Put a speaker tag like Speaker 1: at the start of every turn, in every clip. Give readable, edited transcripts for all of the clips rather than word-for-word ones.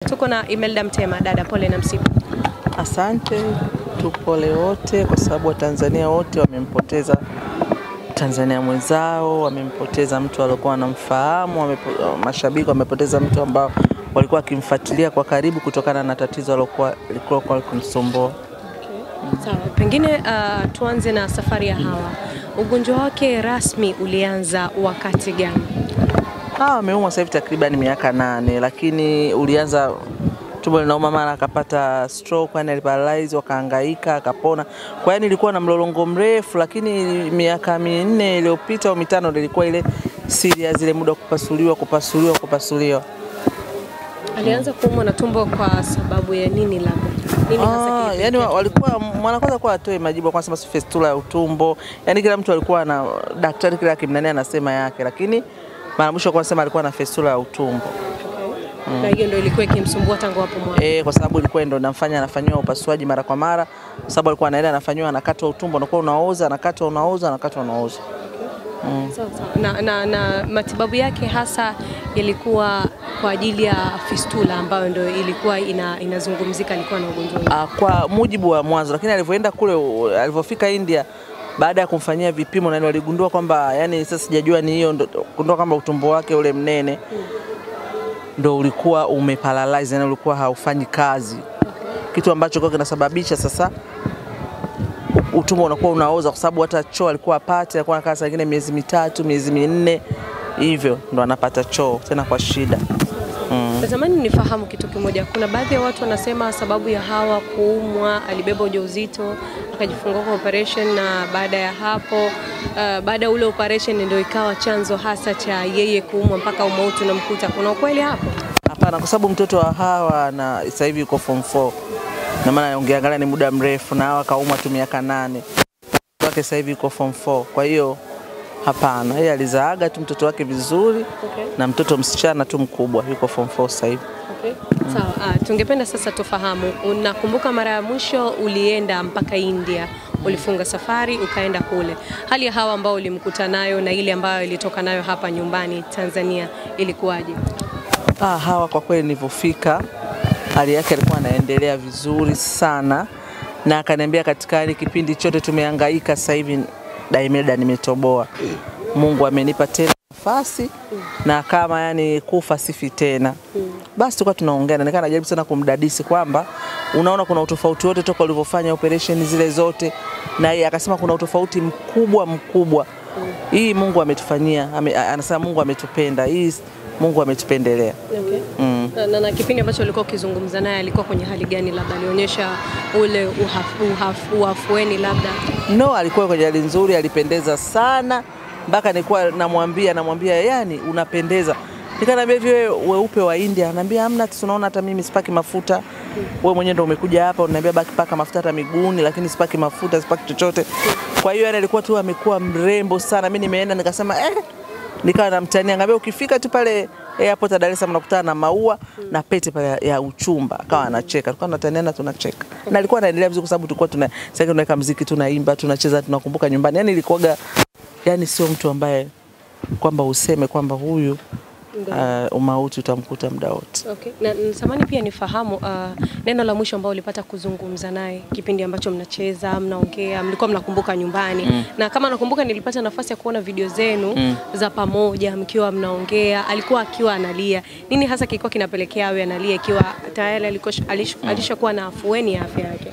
Speaker 1: Tuko na Imelda Mtema, dada, pole na msiba.
Speaker 2: Asante, tupole wote kwa sababu Watanzania wote wamempoteza Tanzania mwenzao, wamempoteza mtu aliyokuwa anamfahamu, mashabiki wamepoteza mtu ambao walikuwa wakimfuatilia kwa karibu kutokana na tatizo lilikuwa kumsumbua.
Speaker 1: Okay. Sawa, pengine tuanze na safari ya Hawa. Ugonjwa wake rasmi ulianza wakati gani?
Speaker 2: Ameumwa sasa hivi takriban miaka 8, lakini ulianza tumbo linauma, mara akapata stroke, yani aliparalyze, wakahangaika akapona. Kwa hiyo nilikuwa na mlolongo mrefu, lakini miaka 4 iliyopita au 5 nilikuwa ile serious, ile muda kupasuliwa.
Speaker 1: Alianza kuumwa na tumbo kwa sababu ya nini labda? Nini hasa
Speaker 2: yani walikuwa mwanakwanza kwa atoe majibu kwa sababu fistula ya utumbo. Yani kila mtu alikuwa na daktari kila kimnani anasema yake, lakini mara mwisho kwa sema alikuwa na fistula ya utumbo.
Speaker 1: Na hiyo ndio ilikuwa ikimsumbua tangu hapo mwanzo.
Speaker 2: Kwa sababu ilikuwa ndio anafanywa upasuaji mara kwa mara, kwa sababu alikuwa anaenda anafanywa, anakatwa utumbo, unakuwa unaoza, anakatwa unaoza.
Speaker 1: Sawa. Na matibabu yake hasa yalikuwa kwa ajili ya fistula ambayo ndio ilikuwa inazungumzika alikuwa na ugonjwa.
Speaker 2: Kwa mujibu wa mwanzo, lakini alivyoenda kule, alivyofika India, baada ya kumfanyia vipimo na waligundua kwamba, yani sasa sijajua ni hiyo, gundua kwamba utumbo wake ule mnene ndo ulikuwa umeparalyze, na ulikuwa haufanyi kazi. Kitu ambacho kwa kinasababisha sasa utumbo unakuwa unaoza, kwa sababu hata choo alikuwa apate, alikuwa anakaa saa nyingine miezi 3, miezi 4 hivyo ndo anapata choo tena kwa shida.
Speaker 1: Natamani nifahamu kitu kimoja. Kuna baadhi ya watu wanasema sababu ya Hawa kuumwa, alibeba ujauzito, akajifungua kwa operation, na baada ya hapo baada ya ule operation ndio ikawa chanzo hasa cha yeye kuumwa mpaka umauti unamkuta. Kuna ukweli hapo?
Speaker 2: Hapana, kwa sababu mtoto wa Hawa na sasa hivi yuko form 4. Na maana ungeangalia ni muda mrefu, na Hawa kaumwa tu miaka 8. Wake sasa hivi yuko form 4. Kwa hiyo hapana, yeye alizaaga tu mtoto wake vizuri. Na mtoto msichana tu mkubwa yuko form 4 sasa hivi.
Speaker 1: Sawa, tungependa sasa tufahamu, unakumbuka mara ya mwisho ulienda mpaka India, ulifunga safari ukaenda kule. Hali ya Hawa ambao ulimkuta nayo na ile ambayo ilitoka nayo hapa nyumbani Tanzania ilikuwaje?
Speaker 2: Hawa kwa kweli nilipofika, hali yake ilikuwa inaendelea vizuri sana, na akaniambia katika kipindi chote tumehangaika, sasa hivi Imelda nimetoboa. Mungu amenipa tena nafasi, na kama yani kufa sifi tena. Basi tulikuwa tunaongea, na najaribu sana kumdadisi kwamba unaona kuna utofauti wote toka ulivyofanya operation zile zote, na yeye akasema kuna utofauti mkubwa. Hii Mungu ametufanyia, anasema Mungu ametupenda, hii Mungu ametupendelea.
Speaker 1: Na kipindi ambacho alikuwa ukizungumza naye alikuwa kwenye hali gani? Labda alionyesha ule uafueni labda? No, alikuwa kwenye hali nzuri, alipendeza sana, mpaka nilikuwa namwambia yani unapendeza. Nikamwambia hivi, wewe weupe wa India? Ananiambia hamna, tunaona hata mimi sipaki mafuta. Wewe mwenyewe ndio umekuja hapa unaniambia baki paka mafuta hata miguuni, lakini sipaki mafuta, sipaki chochote. Kwa hiyo yani alikuwa tu amekuwa mrembo sana. Mimi nimeenda nikasema nikawa namtania, ngambia ukifika tu pale airport Dar es Salaam nakutana na maua na pete pale ya uchumba. Akawa anacheka, tulikuwa tunataniana tunacheka. Na alikuwa anaendelea vizuri kwa sababu tulikuwa sasa tunaweka muziki, tunaimba, tunacheza, tunakumbuka nyumbani. Yani ilikuwa yani sio mtu ambaye kwamba useme kwamba huyu umauti utamkuta muda wote. Na natamani pia nifahamu neno la mwisho ambao ulipata kuzungumza naye kipindi ambacho mnacheza, mnaongea, mlikuwa mnakumbuka nyumbani. Na kama nakumbuka nilipata nafasi ya kuona video zenu za pamoja mkiwa mnaongea, alikuwa akiwa analia. Nini hasa kilikuwa kinapelekea awe analia ikiwa tayari alishakuwa na afueni ya afya yake?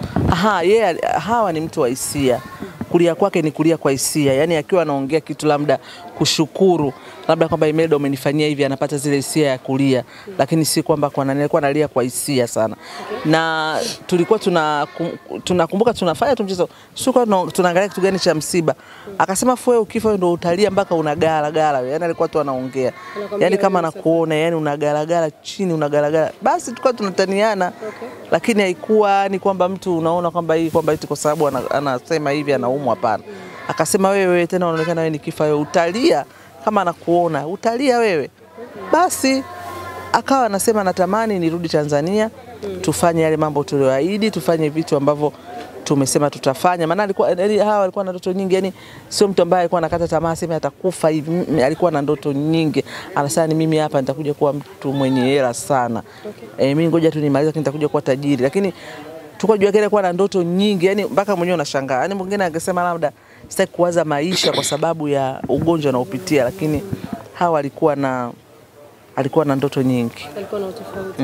Speaker 2: Hawa ni mtu wa hisia. Kulia kwake ni kulia kwa hisia. Yani akiwa anaongea kitu labda kushukuru, labda kwamba Imelda umenifanyia hivi, anapata zile hisia ya kulia. Lakini si kwamba alikuwa analia kwa hisia sana. Na tulikuwa tunakumbuka tunafanya mchezo, tunaangalia kitu gani cha msiba. Akasema wewe ukifa ndio utalia mpaka unagala. Yani alikuwa tu anaongea. Yani kama anakuona, yani unagala chini, unagala. Basi tulikuwa tunataniana. Lakini haikuwa ni kwamba mtu unaona kwamba hii kwamba eti kwa sababu anasema hivi anaumwa, hapana. Akasema wewe tena unaonekana wewe nikifa wewe utalia, kama anakuona utalia wewe. Basi akawa anasema natamani nirudi Tanzania, tufanye yale mambo tulioahidi, tufanye vitu ambavyo tumesema tutafanya, maana Hawa alikuwa na ndoto nyingi, yani sio mtu ambaye alikuwa anakata tamaa sema atakufa hivi. Alikuwa na ndoto nyingi, anasema ni mimi hapa nitakuja kuwa mtu mwenye hela sana. Mimi ngoja tu nimalize, lakini nitakuja kuwa tajiri. Lakini tukajua kile kuwa na ndoto nyingi, yani mpaka mwenyewe unashangaa. Yani mwingine angesema labda sitaki kuwaza maisha kwa sababu ya ugonjwa unaopitia, lakini Hawa alikuwa na ndoto nyingi.
Speaker 1: Alikuwa na utofauti.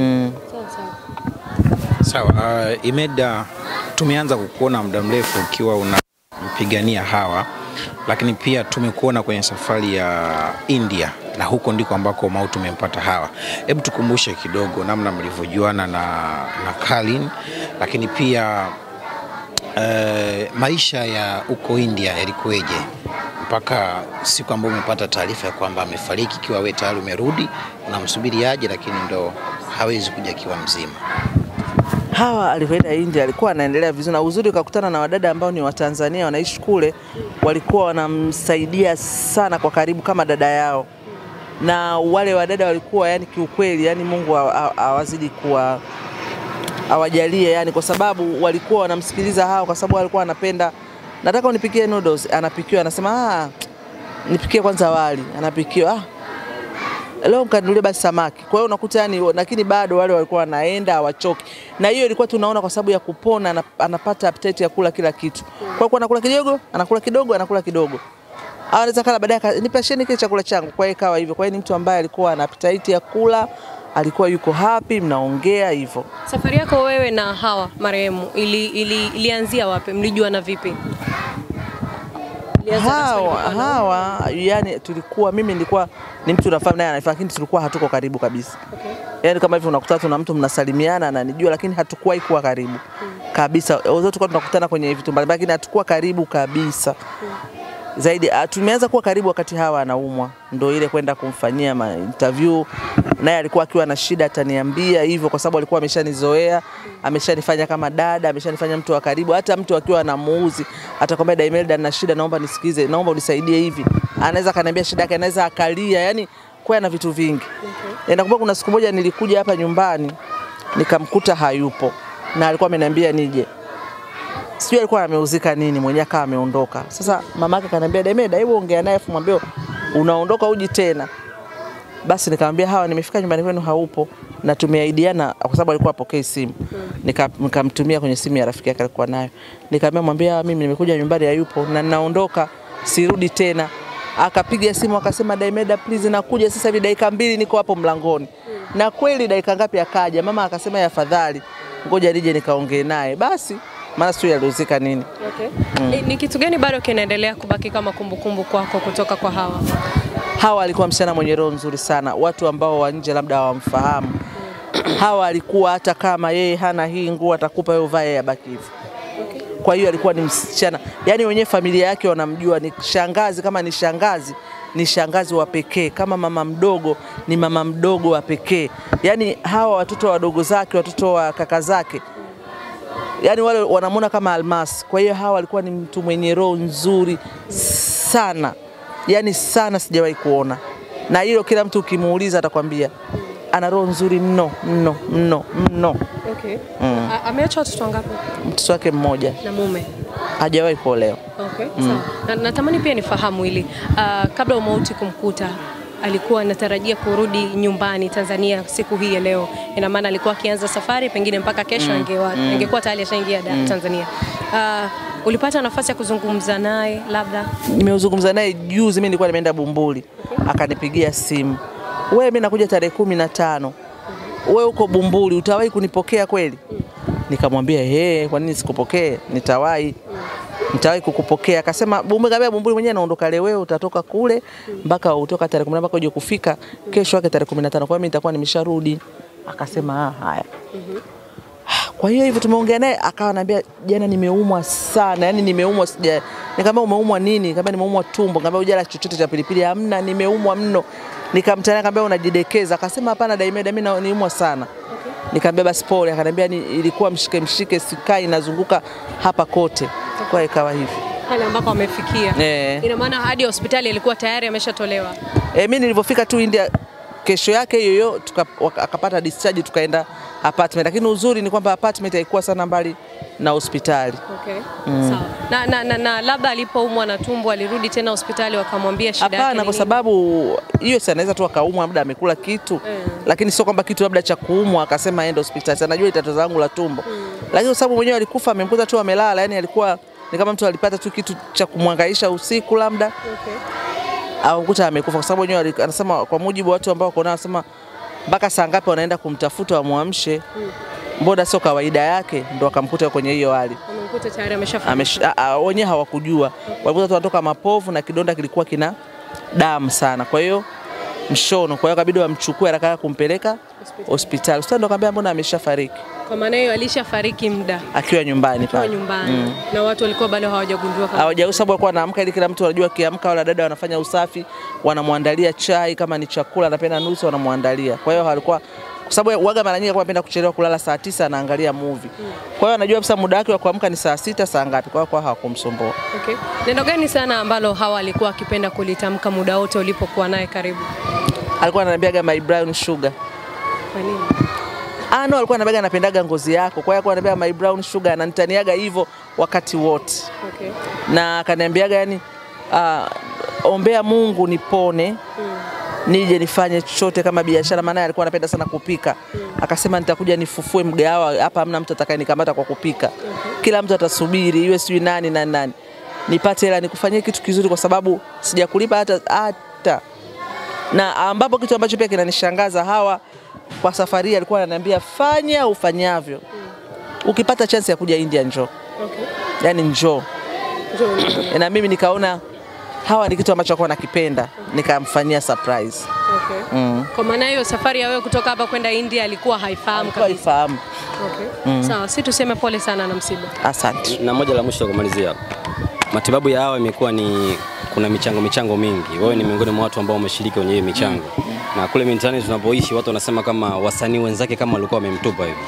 Speaker 3: Sawa, Imeda, tumeanza kukuona muda mrefu ukiwa unampigania Hawa, lakini pia tumekuona kwenye safari ya India na huko ndiko ambako mauti umempata Hawa. Hebu tukumbushe kidogo namna mlivyojuana na Kalin, lakini pia maisha ya huko India yalikuweje mpaka siku ambayo umepata taarifa ya kwamba amefariki, kiwa wewe tayari umerudi unamsubiri aje, lakini ndo hawezi kuja kiwa mzima?
Speaker 2: Hawa alipoenda India alikuwa anaendelea vizuri, na uzuri ukakutana na wadada ambao ni wa Tanzania wanaishi kule, walikuwa wanamsaidia sana kwa karibu kama dada yao. Na wale wadada walikuwa yani kiukweli, yani Mungu awazidi kuwa awajalie, yani kwa sababu walikuwa wanamsikiliza Hawa, kwa sababu walikuwa anapenda, nataka unipikie noodles, anapikiwa, anasema nipikie kwanza wali, anapikiwa leo mkanunulie basi samaki. Kwa hiyo unakuta yani, lakini bado wale walikuwa wanaenda hawachoki. Na hiyo ilikuwa tunaona kwa sababu ya kupona, anapata appetite ya kula kila kitu. Kwa hiyo anakula kidogo, anakula kidogo, anakula kidogo. Anaweza kala baadaye nipasheni kile chakula changu. Kwa hiyo ikawa hivyo. Kwa hiyo ni mtu ambaye alikuwa ana appetite ya kula, alikuwa yuko happy, mnaongea hivyo.
Speaker 1: Safari yako wewe na Hawa marehemu ilianzia wapi? Mlijuana vipi?
Speaker 2: Hawa yani tulikuwa, mimi nilikuwa ni mtu nafahamu naye anafahamu, lakini tulikuwa hatuko karibu kabisa. Yani kama hivi unakutana na mtu mnasalimiana na ananijua, lakini hatukuwahi kuwa karibu kabisa. Wote tulikuwa tunakutana kwenye vitu mbalimbali, lakini hatukuwa karibu kabisa. Zaidi tumeanza kuwa karibu wakati Hawa anaumwa, ndio ile kwenda kumfanyia interview. Naye alikuwa akiwa na shida ataniambia hivyo, kwa sababu alikuwa ameshanizoea, ameshanifanya kama dada, ameshanifanya mtu wa karibu. Hata mtu akiwa anamuuzi atakwambia Daimelda na shida, naomba nisikize, naomba unisaidie hivi. Anaweza kaniambia shida yake, anaweza akalia, yani kwa na vitu vingi. Nakumbuka kuna siku moja nilikuja hapa nyumbani nikamkuta hayupo, na alikuwa ameniambia nije. Sijui alikuwa ameuzika nini, mwenyewe kama ameondoka. Sasa mamake akaniambia Daimelda, hebu ongea naye mwambie unaondoka uji tena. Basi nikamwambia Hawa nimefika nyumbani kwenu haupo, na tumeahidiana, kwa sababu alikuwa apokee simu. Nikamtumia kwenye simu ya rafiki yake alikuwa nayo. Nikamwambia mwambie mimi nimekuja nyumbani hayupo na ninaondoka, sirudi tena. Akapiga simu akasema Daimelda please nakuja sasa hivi dakika 2 niko hapo mlangoni. Na kweli dakika ngapi akaja. Mama akasema afadhali ngoja nije nikaongee naye. Basi maana sio yalizika nini.
Speaker 1: Ni kitu gani bado kinaendelea kubaki kama kumbukumbu kwako kutoka kwa Hawa?
Speaker 2: Hawa alikuwa msichana mwenye roho nzuri sana. Watu ambao wa nje labda hawamfahamu. Hawa alikuwa hata kama yeye hana hii nguo atakupa wewe uvae yabaki hivyo. Kwa hiyo alikuwa ni msichana. Yaani wenyewe familia yake wanamjua ni shangazi, kama ni shangazi, ni shangazi wa pekee, kama mama mdogo ni mama mdogo wa pekee. Yaani Hawa watoto wadogo zake, watoto wa kaka zake, yani wale wanamuona kama almasi. Kwa hiyo Hawa alikuwa ni mtu mwenye roho nzuri sana. Yani sana sijawahi kuona. Na hilo kila mtu ukimuuliza atakwambia ana roho nzuri mno.
Speaker 1: Ameacha watoto wangapi?
Speaker 2: Mtoto wake mmoja.
Speaker 1: Na mume?
Speaker 2: Hajawahi kuolewa.
Speaker 1: Sawa. Natamani pia nifahamu hili. Kabla mauti kumkuta, alikuwa anatarajia kurudi nyumbani Tanzania siku hii ya leo. Ina maana alikuwa akianza safari pengine mpaka kesho angekuwa tayari ashaingia Tanzania. Ulipata nafasi ya kuzungumza naye labda? Nimezungumza naye juzi, mimi nilikuwa nimeenda Bumbuli. Akanipigia simu. Wewe mimi nakuja tarehe 15. Wewe uko Bumbuli, utawahi kunipokea kweli? Nikamwambia kwa nini sikupokee? Nitawahi kukupokea. Akasema Bumbuli mwenyewe anaondoka leo, wewe utatoka kule mpaka utoka tarehe 10 mpaka uje kufika kesho yake tarehe 15. Kwa hiyo mimi nitakuwa nimesharudi. Akasema haya. Kwa hiyo hivyo tumeongea naye, akawa ananiambia jana nimeumwa sana, yani nimeumwa sija. Nikamwambia umeumwa nini? Nikamwambia nimeumwa tumbo. Nikamwambia hujala chochote cha pilipili? Hamna, nimeumwa mno. Nikamtania nikamwambia unajidekeza. Akasema hapana Daimelda, mimi niumwa sana. Nikamwambia basi pole. Akaniambia ilikuwa mshike sikai nazunguka hapa kote. Kwa ikawa hivi. Pale ambako amefikia. Ina maana hadi hospitali ilikuwa tayari ameshatolewa.
Speaker 2: Mimi nilipofika tu India kesho yake hiyo akapata discharge, tukaenda apartment, lakini uzuri ni kwamba apartment haikuwa sana mbali na hospitali.
Speaker 1: Okay. Sawa. Na labda alipoumwa na tumbo alirudi tena hospitali wakamwambia shida yake nini?
Speaker 2: Hapana, kwa sababu hiyo si anaweza tu akaumwa labda amekula kitu, lakini sio kwamba kitu labda cha kuumwa akasema aende hospitali. Anajua tatizo langu la tumbo. Lakini kwa sababu mwenyewe alikufa amemkuta tu amelala, yani alikuwa ni kama mtu alipata tu kitu cha kumhangaisha usiku labda.
Speaker 1: Okay.
Speaker 2: Au kuta amekufa kwa sababu mwenyewe anasema, kwa mujibu wa watu ambao wako nao, anasema mpaka saa ngapi wanaenda kumtafuta wamuamshe. Mbona sio kawaida yake, ndo akamkuta kwenye hiyo hali.
Speaker 1: Amemkuta tayari ameshafariki.
Speaker 2: Wenyewe hawakujua. Walikuta tu anatoka mapovu na kidonda kilikuwa kina damu sana. Kwa hiyo mshono, kwa hiyo kabidi wamchukue haraka kumpeleka hospitali. Sasa ndo akamwambia mbona ameshafariki.
Speaker 1: Kwa maana hiyo alishafariki muda
Speaker 2: akiwa nyumbani pale.
Speaker 1: Akiwa nyumbani. Na watu walikuwa bado hawajagundua kama.
Speaker 2: Hawajagundua sababu alikuwa anaamka, ili kila mtu anajua kiamka wala dada wanafanya usafi, wanamwandalia chai, kama ni chakula anapenda nusu wanamwandalia. Kwa hiyo alikuwa, kwa sababu waga mara nyingi alikuwa anapenda kuchelewa kulala saa 9 anaangalia movie. Kwa hiyo anajua sasa muda wake wa kuamka ni saa 6 saa ngapi, kwa hiyo hawakumsumbua.
Speaker 1: Okay. Neno gani sana ambalo Hawa alikuwa akipenda kulitamka muda wote ulipokuwa naye karibu?
Speaker 2: Alikuwa ananiambiaga my brown sugar.
Speaker 1: Kwa nini?
Speaker 2: No, alikuwa ananiambia anapendaga ngozi yako. Kwa hiyo alikuwa ananiambia my brown sugar, ananitaniaga hivyo wakati wote.
Speaker 1: Okay.
Speaker 2: Na akaniambiaga yani ombea Mungu nipone. Nije nifanye chochote kama biashara, maana alikuwa anapenda sana kupika. Akasema nitakuja nifufue mgahawa hapa, hamna mtu atakayenikamata kwa kupika. Kila mtu atasubiri iwe sijui nani na nani. Nipate hela nikufanyie kitu kizuri, kwa sababu sijakulipa hata. Na ambapo kitu ambacho pia kinanishangaza, Hawa kwa safari alikuwa ananiambia fanya ufanyavyo. Ukipata chance ya kuja India njoo.
Speaker 1: Okay.
Speaker 2: Yani njoo. Na mimi nikaona Hawa ni kitu ambacho alikuwa anakipenda, nikamfanyia surprise.
Speaker 1: Okay. Kwa maana hiyo safari ya wewe kutoka hapa kwenda India alikuwa haifahamu kabisa.
Speaker 2: Haifahamu.
Speaker 1: Okay. Sawa, si tuseme pole sana na msiba.
Speaker 2: Asante.
Speaker 4: Na moja la mwisho kumalizia. Matibabu ya Hawa imekuwa ni kuna michango mingi. Wewe ni miongoni mwa watu ambao wameshiriki kwenye hiyo michango. Na kule mitaani tunapoishi watu wanasema kama wasanii wenzake kama walikuwa wamemtupa hivi.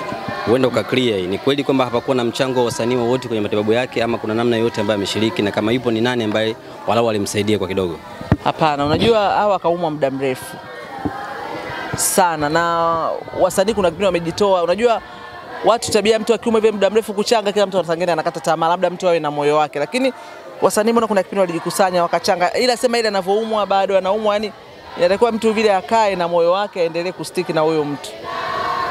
Speaker 4: Uenda ukaclear hii. Ni kweli kwamba hapakuwa na mchango wa wasanii wote kwenye matibabu yake, ama kuna namna yote ambayo ameshiriki, na kama yupo ni nani ambaye walau alimsaidia kwa kidogo?
Speaker 2: Hapana, unajua Hawa kaumwa muda mrefu sana, na wasanii kuna kipindi wamejitoa. Unajua watu tabia, mtu akiumwa hivi muda mrefu kuchanga, kila mtu anatangana anakata tamaa, labda mtu awe na moyo wake. Lakini wasanii mbona kuna kipindi walijikusanya wakachanga, ila sema ile anavyoumwa bado anaumwa, yani inatakiwa mtu vile akae na moyo wake aendelee kustiki na huyo mtu.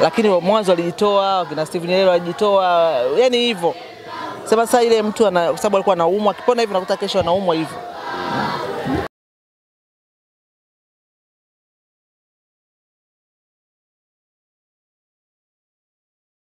Speaker 2: Lakini mwanzo alijitoa, kina Steven Nyerere alijitoa, yani hivyo. Sema sasa ile mtu kwa sababu alikuwa anaumwa, akipona hivi nakuta kesho anaumwa hivyo.